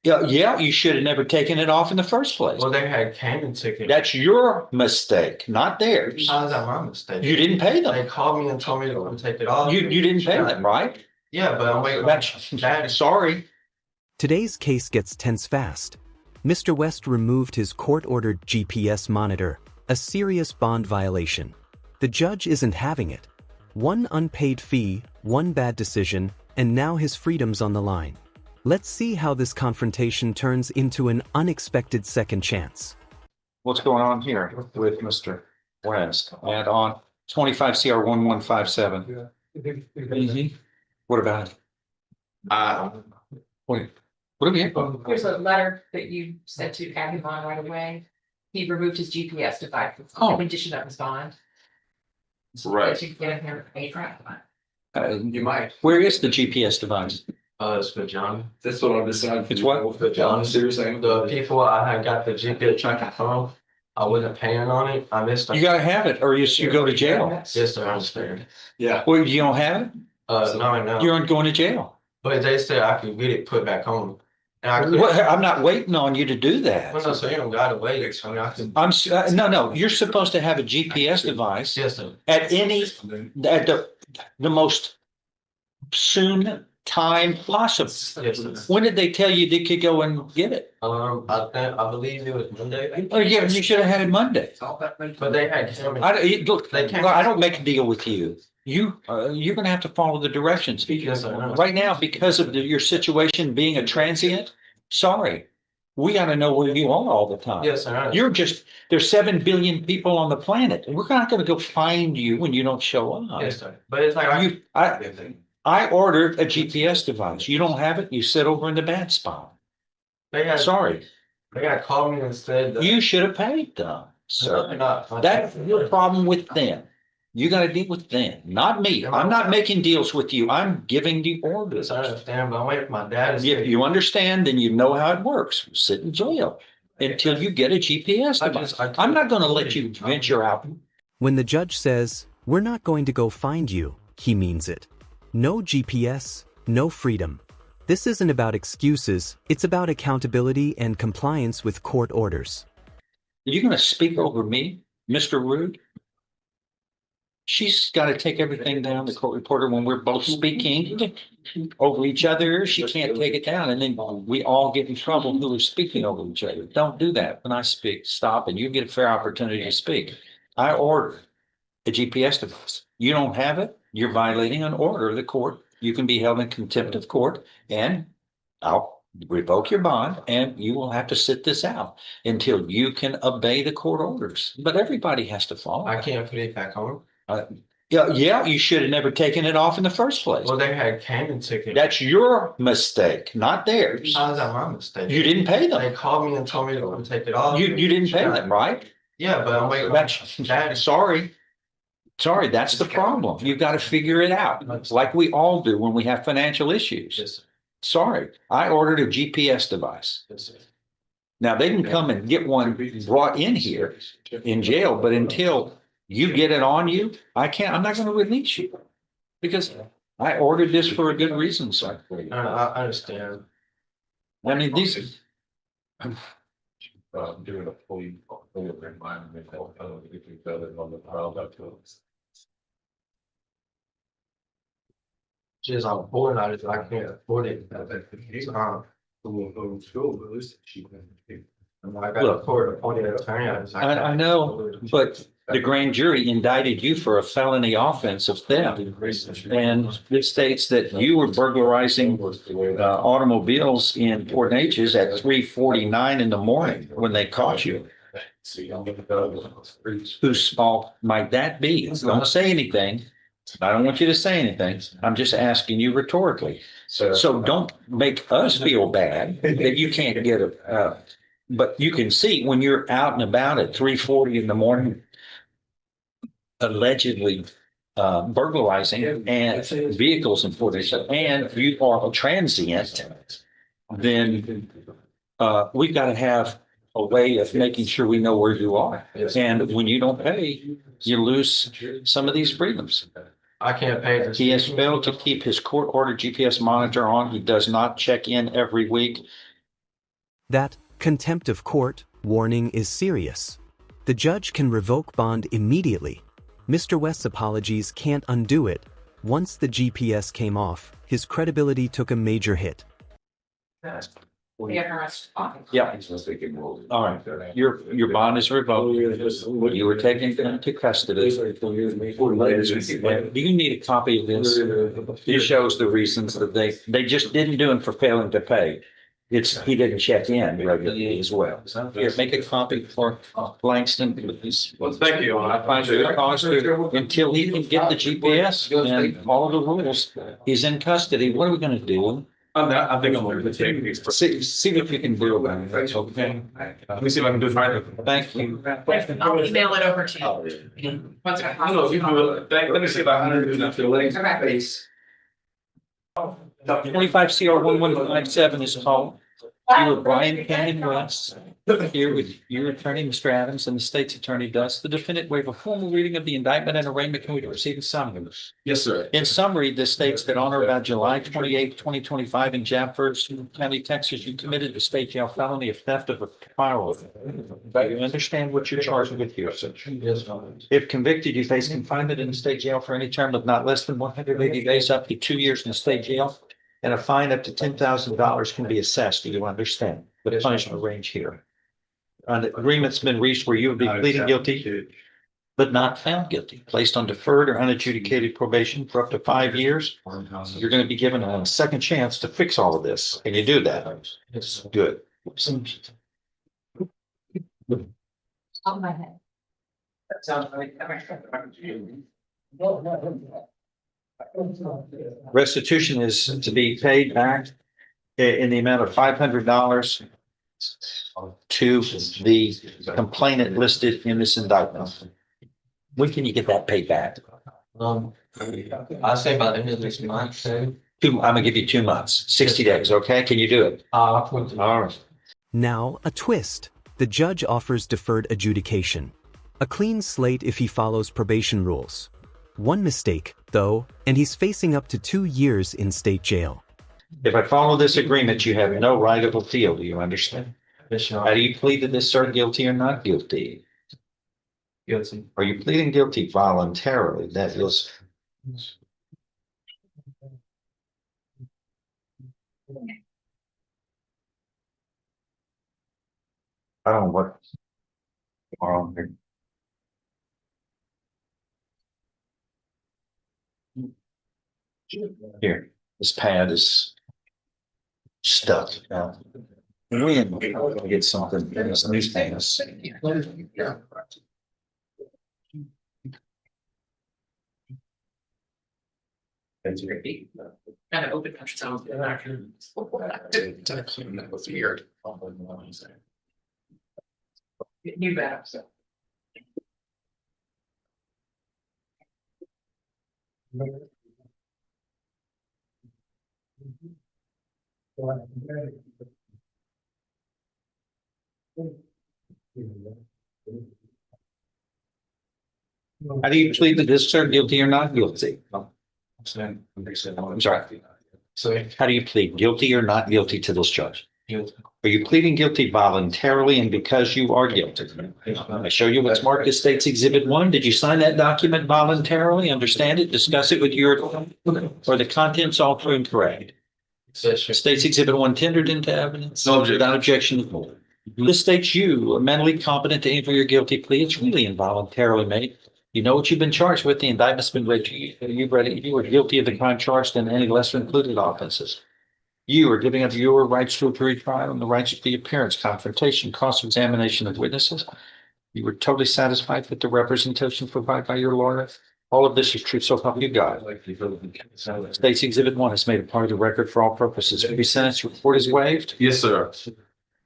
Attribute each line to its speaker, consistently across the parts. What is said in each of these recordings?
Speaker 1: Yeah, you should have never taken it off in the first place.
Speaker 2: Well, they had came and took it.
Speaker 1: That's your mistake, not theirs.
Speaker 2: How is that my mistake?
Speaker 1: You didn't pay
Speaker 2: They
Speaker 1: them.
Speaker 2: called me and told me to come take it off.
Speaker 1: You didn't pay them, right?
Speaker 2: Yeah, but I'm waiting.
Speaker 1: That's sorry.
Speaker 3: Today's case gets tense fast. Mr. West removed his court-ordered GPS monitor, a serious bond violation. The judge isn't having it. One unpaid fee, one bad decision, and now his freedom's on the line. Let's see how this confrontation turns into an unexpected second chance.
Speaker 1: What's going on here with Mr. West? And on 25 CR 1157. What about it? What have you?
Speaker 4: Here's a letter that you sent to Kathy Bond right away. He removed his GPS device.
Speaker 1: Oh.
Speaker 4: The condition of his bond.
Speaker 1: Right.
Speaker 4: You can get him here paid for it.
Speaker 2: You might.
Speaker 1: Where is the GPS device?
Speaker 2: It's for John.
Speaker 5: That's what I'm deciding.
Speaker 1: It's what?
Speaker 2: For John.
Speaker 5: Seriously?
Speaker 2: The people I had got the GPS tracking from, I wasn't paying on it. I missed.
Speaker 1: You gotta have it, or you go to jail.
Speaker 2: Yes, sir. I understand.
Speaker 5: Yeah.
Speaker 1: Well, you don't have it,
Speaker 2: No.
Speaker 1: you're going to jail.
Speaker 2: But they said I could get it put back on. And I couldn't.
Speaker 1: I'm not waiting on you to do that.
Speaker 2: Well, no, so you don't gotta wait. I mean, I could.
Speaker 1: No, you're supposed to have a GPS device
Speaker 2: Yes, sir.
Speaker 1: at the most soon time possible.
Speaker 2: Yes, sir.
Speaker 1: When did they tell you they could go and get it?
Speaker 2: I believe it was Monday.
Speaker 1: Oh, yeah, you should have had it Monday.
Speaker 2: But they had.
Speaker 1: Look,
Speaker 2: They can't-
Speaker 1: I don't make a deal with you. You're gonna have to follow the directions.
Speaker 2: Yes, sir.
Speaker 1: Right now, because of your situation being a transient, sorry, we gotta know where you are all the time.
Speaker 2: Yes, sir.
Speaker 1: There's 7 billion people on the planet. We're not gonna go find you when you don't show up.
Speaker 2: Yes, sir. But it's like
Speaker 1: I ordered a GPS device. You don't have it, you sit over in the bad spot.
Speaker 2: they had.
Speaker 1: Sorry,
Speaker 2: They got called me and said.
Speaker 1: you should have paid them, sir.
Speaker 2: Not.
Speaker 1: That's your problem with them. You gotta deal with them, not me. I'm not making deals with you. I'm giving the orders.
Speaker 2: Yes, I understand, but I'm waiting for my dad to.
Speaker 1: If you understand, then you know how it works. Sit in jail until you get a GPS device. I'm not gonna let you venture out.
Speaker 3: When the judge says, "We're not going to go find you," he means it. No GPS, no freedom. This isn't about excuses, it's about accountability and compliance with court orders.
Speaker 1: Are you gonna speak over me, Mr. Rude? She's gotta take everything down, the court reporter, when we're both speaking over each other. She can't take it down, and then we all get in trouble who are speaking over each other. Don't do that. When I speak, stop, and you get a fair opportunity to speak. I ordered a GPS device. You don't have it, you're violating an order of the court. You can be held in contempt of court, and I'll revoke your bond, and you will have to sit this out until you can obey the court orders. But everybody has to follow.
Speaker 2: I can't put it back on.
Speaker 1: Yeah, you should have never taken it off in the first place.
Speaker 2: Well, they had came and took it.
Speaker 1: That's your mistake, not theirs.
Speaker 2: How is that my mistake?
Speaker 1: You didn't pay
Speaker 2: They
Speaker 1: them.
Speaker 2: called me and told me to come take it off.
Speaker 1: You didn't pay them, right?
Speaker 2: Yeah, but I'm waiting.
Speaker 1: That's sorry. Sorry, that's the problem. You've got to figure it out, like we all do when we have financial issues.
Speaker 2: Yes, sir.
Speaker 1: Sorry, I ordered a GPS device.
Speaker 2: Yes, sir.
Speaker 1: Now they can come and get one brought in here in jail, but until you get it on you, I'm not going to release you because I ordered this for a good reason, sir.
Speaker 2: I understand.
Speaker 1: I mean, these,
Speaker 5: Doing a fully environment if you got it on the crowd up to us.
Speaker 2: Just I'm poor, I can't afford it. I got a court appointed attorney.
Speaker 1: I know, but the grand jury indicted you for a felony offense of theft. And it states that you were burglarizing automobiles in Port Neches at 3:49 in the morning when they caught you. Whose fault might that be? Don't say anything. I don't want you to say anything. I'm just asking you rhetorically. So don't make us feel bad that you can't get a, but you can see when you're out and about at 3:40 in the morning, allegedly burglarizing and vehicles in Port Neches, and you are a transient, then we've got to have a way of making sure we know where you are. And when you don't pay, you lose some of these freedoms.
Speaker 2: I can't pay this.
Speaker 1: He has failed to keep his court-ordered GPS monitor on. He does not check in every week.
Speaker 3: That contempt of court warning is serious. The judge can revoke bond immediately. Mr. West's apologies can't undo it. Once the GPS came off, his credibility took a major hit.
Speaker 4: We have her spot.
Speaker 1: Yeah. All right. Your bond is revoked. You were taken into custody. Do you need a copy of this? It shows the reasons that they just didn't do it for failing to pay. He didn't check in regularly as well. Here, make a copy for Langston, please.
Speaker 2: Well, thank you.
Speaker 1: I find it cost until he can get the GPS and all of the rules. He's in custody. What are we gonna do?
Speaker 2: I think I'm going to take these.
Speaker 1: See what you can do about it. Okay.
Speaker 2: Let me see if I can do it right.
Speaker 1: Thank you.
Speaker 4: I'll email it over to you. Once I
Speaker 2: I don't know if you do it. Let me see if I can do that.
Speaker 4: Okay.
Speaker 1: 25 CR 1157 is called. You were Brian Cannon West, here with your attorney, Mr. Adams, and the state's attorney, Dust. The defendant waive a formal reading of the indictment and arraignment. Can we proceed in summary?
Speaker 2: Yes, sir.
Speaker 1: In summary, this states that on or about July 28, 2025, in Jefferson County, Texas, you committed a state jail felony of theft of a firearm. You understand what you're charged with here, sir?
Speaker 2: Yes,
Speaker 1: If convicted, you face confinement in the state jail for any term of not less than 180 days, up to 2 years in the state jail, and a fine up to $10,000 can be assessed. Do you understand the punishment range here? An agreement's been reached where you would be pleading guilty, but not found guilty, placed on deferred or unadjudicated probation for up to 5 years. You're going to be given a second chance to fix all of this. Can you do that? It's good.
Speaker 4: On my head.
Speaker 1: That sounds like. Restitution is to be paid back in the amount of $500 to the complainant listed in this indictment. When can you get that paid back?
Speaker 2: I'll say by the end of this month.
Speaker 1: I'm gonna give you 2 months, 60 days, okay? Can you do it? All right.
Speaker 3: Now, a twist. The judge offers deferred adjudication. A clean slate if he follows probation rules. One mistake, though, and he's facing up to 2 years in state jail.
Speaker 1: If I follow this agreement, you have no right of appeal. Do you understand? How do you plead to this, sir? Guilty or not guilty?
Speaker 2: Guilty.
Speaker 1: Are you pleading guilty voluntarily? That is. I don't know what. Wrong here. Here, this pad is stuck. Now, when we get something in this newspaper.
Speaker 4: Kind of open. Sounds good.
Speaker 5: That was weird.
Speaker 4: New back.
Speaker 1: How do you plead to this, sir? Guilty or not guilty? I'm sorry.
Speaker 2: So,
Speaker 1: How do you plead? Guilty or not guilty to this charge?
Speaker 2: guilty.
Speaker 1: Are you pleading guilty voluntarily and because you are guilty? I show you what's marked as State's Exhibit 1. Did you sign that document voluntarily? Understand it? Discuss it with your, or the contents all true and correct? State's Exhibit 1 tendered into evidence.
Speaker 2: No objection.
Speaker 1: Without objection. This states you are mentally competent to enter your guilty plea. It's really involuntarily made. You know what you've been charged with. The indictment's been read to you. You've read it. You are guilty of the crime charged and any lesser included offenses. You are giving up your rights to a jury trial and the rights to the appearance, confrontation, cross-examination of witnesses. You were totally satisfied with the representation provided by your lawyer. All of this is true, so help you God. State's Exhibit 1 is made a part of the record for all purposes. To be sentenced, report is waived.
Speaker 2: Yes, sir.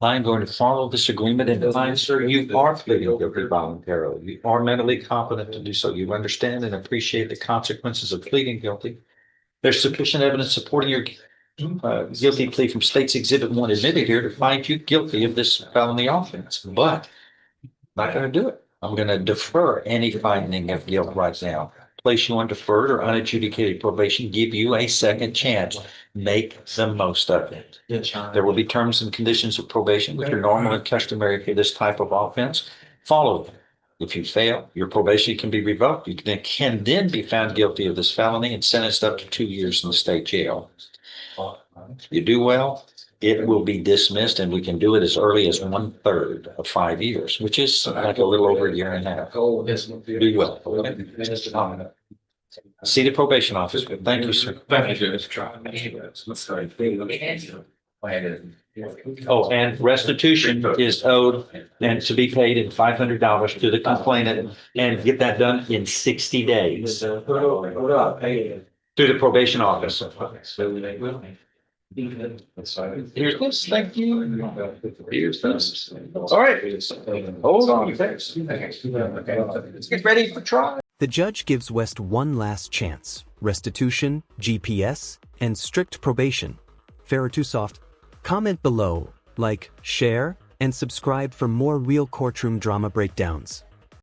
Speaker 1: I'm going to follow this agreement and find, sir, you are pleading guilty voluntarily. You are mentally competent to do so. You understand and appreciate the consequences of pleading guilty. There's sufficient evidence supporting your guilty plea from State's Exhibit 1 admitted here to find you guilty of this felony offense, but I'm not going to do it. I'm going to defer any finding of guilt right now. place you on deferred or unadjudicated probation, give you a second chance. Make the most of it. There will be terms and conditions of probation, which are normal and customary for this type of offense. Follow them. If you fail, your probation can be revoked. You can then be found guilty of this felony and sentenced up to 2 years in the state jail. You do well, it will be dismissed, and we can do it as early as 1/3 of 5 years, which is like a little over a year and a half. Do well. Okay? See the probation officer. Thank you, sir. Oh, and restitution is owed and to be paid in $500 to the complainant, and get that done in 60 days through the probation office. Here's this. Thank you. Here's this. All right. Hold on. Let's get ready for trial.
Speaker 3: The judge gives West one last chance: restitution, GPS, and strict probation. Fair or too soft? Comment below, like, share, and subscribe for more real courtroom drama breakdowns.